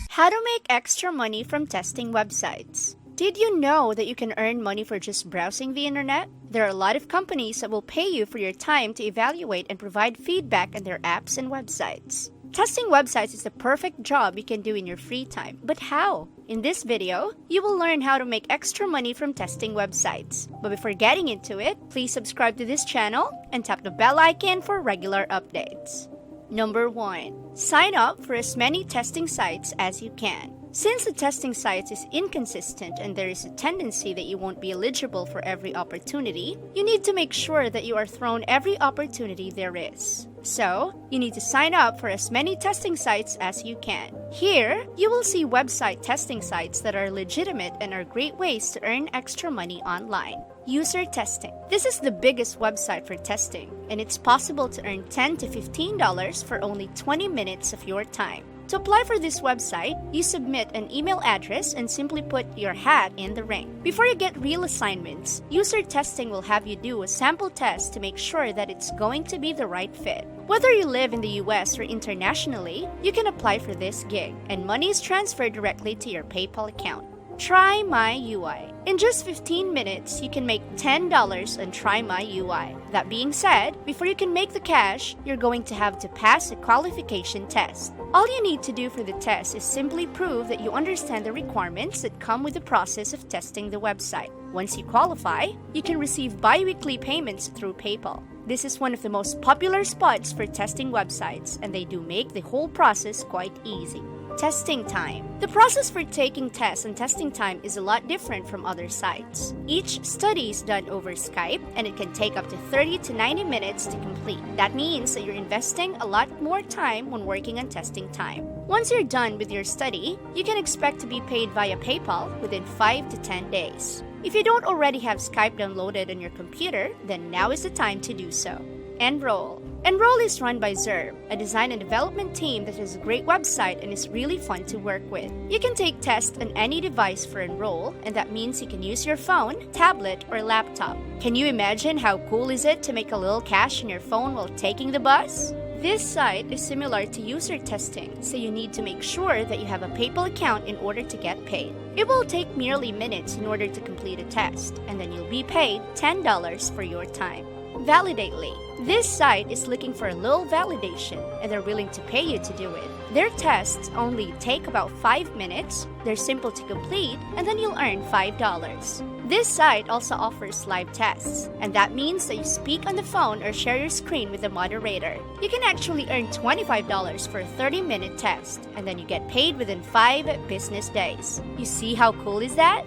How to make extra money from testing websites. Did you know that you can earn money for just browsing the internet? There are a lot of companies that will pay you for your time to evaluate and provide feedback on their apps and websites. Testing websites is the perfect job you can do in your free time. But how? In this video, you will learn how to make extra money from testing websites. But before getting into it, please subscribe to this channel and tap the bell icon for regular updates. Number 1. Sign up for as many testing sites as you can. Since the testing sites is inconsistent and there is a tendency that you won't be eligible for every opportunity, you need to make sure that you are thrown every opportunity there is. So, you need to sign up for as many testing sites as you can. Here, you will see website testing sites that are legitimate and are great ways to earn extra money online. User testing. This is the biggest website for testing, and it's possible to earn $10 to $15 for only 20 minutes of your time. To apply for this website, you submit an email address and simply put your hat in the ring. Before you get real assignments, user testing will have you do a sample test to make sure that it's going to be the right fit. Whether you live in the US or internationally, you can apply for this gig, and money is transferred directly to your PayPal account. Try My UI. In just 15 minutes, you can make $10 on Try My UI. That being said, before you can make the cash, you're going to have to pass a qualification test. All you need to do for the test is simply prove that you understand the requirements that come with the process of testing the website. Once you qualify, you can receive bi-weekly payments through PayPal. This is one of the most popular spots for testing websites, and they do make the whole process quite easy. Testing time. The process for taking tests and testing time is a lot different from other sites. Each study is done over Skype, and it can take up to 30 to 90 minutes to complete. That means that you're investing a lot more time when working on testing time. Once you're done with your study, you can expect to be paid via PayPal within 5 to 10 days. If you don't already have Skype downloaded on your computer, then now is the time to do so. Enroll. Enroll is run by Zerb, a design and development team that has a great website and is really fun to work with. You can take tests on any device for Enroll, and that means you can use your phone, tablet, or laptop. Can you imagine how cool is it to make a little cash on your phone while taking the bus? This site is similar to user testing, so you need to make sure that you have a PayPal account in order to get paid. It will take merely minutes in order to complete a test, and then you'll be paid $10 for your time. Validately. This site is looking for a little validation, and they're willing to pay you to do it. Their tests only take about 5 minutes, they're simple to complete, and then you'll earn $5. This site also offers live tests, and that means that you speak on the phone or share your screen with the moderator. You can actually earn $25 for a 30-minute test, and then you get paid within 5 business days. You see how cool is that?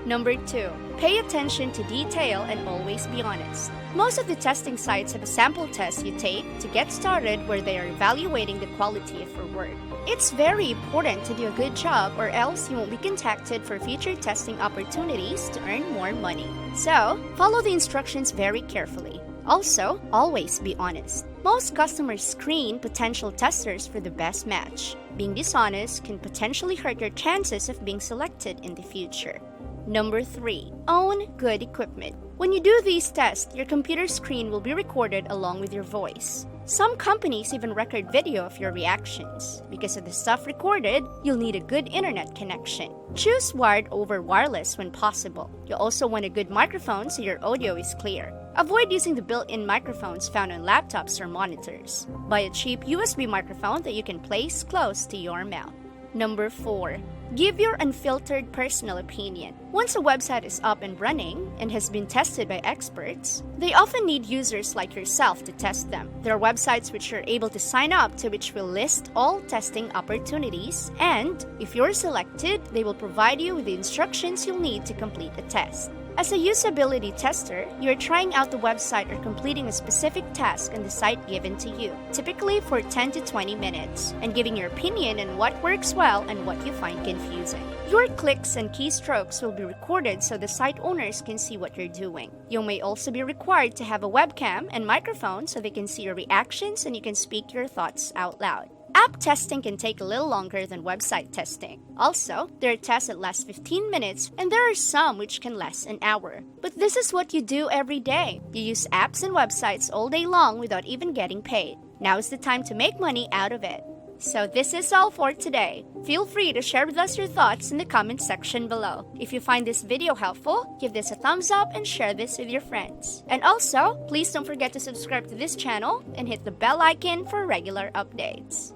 Number 2. Pay attention to detail and always be honest. Most of the testing sites have a sample test you take to get started where they are evaluating the quality of your work. It's very important to do a good job or else you won't be contacted for future testing opportunities to earn more money. So, follow the instructions very carefully. Also, always be honest. Most customers screen potential testers for the best match. Being dishonest can potentially hurt your chances of being selected in the future. Number 3. Own good equipment. When you do these tests, your computer screen will be recorded along with your voice. Some companies even record video of your reactions. Because of the stuff recorded, you'll need a good internet connection. Choose wired over wireless when possible. You'll also want a good microphone so your audio is clear. Avoid using the built-in microphones found on laptops or monitors. Buy a cheap USB microphone that you can place close to your mouth. Number 4. Give your unfiltered personal opinion. Once a website is up and running and has been tested by experts, they often need users like yourself to test them. There are websites which you're able to sign up to which will list all testing opportunities, and if you're selected, they will provide you with the instructions you'll need to complete the test. As a usability tester, you're trying out the website or completing a specific task on the site given to you, typically for 10 to 20 minutes, and giving your opinion on what works well and what you find confusing. Your clicks and keystrokes will be recorded so the site owners can see what you're doing. You may also be required to have a webcam and microphone so they can see your reactions and you can speak your thoughts out loud. App testing can take a little longer than website testing. Also, there are tests that last 15 minutes, and there are some which can last an hour. But this is what you do every day. You use apps and websites all day long without even getting paid. Now is the time to make money out of it. So this is all for today. Feel free to share with us your thoughts in the comment section below. If you find this video helpful, give this a thumbs up and share this with your friends. And also, please don't forget to subscribe to this channel and hit the bell icon for regular updates.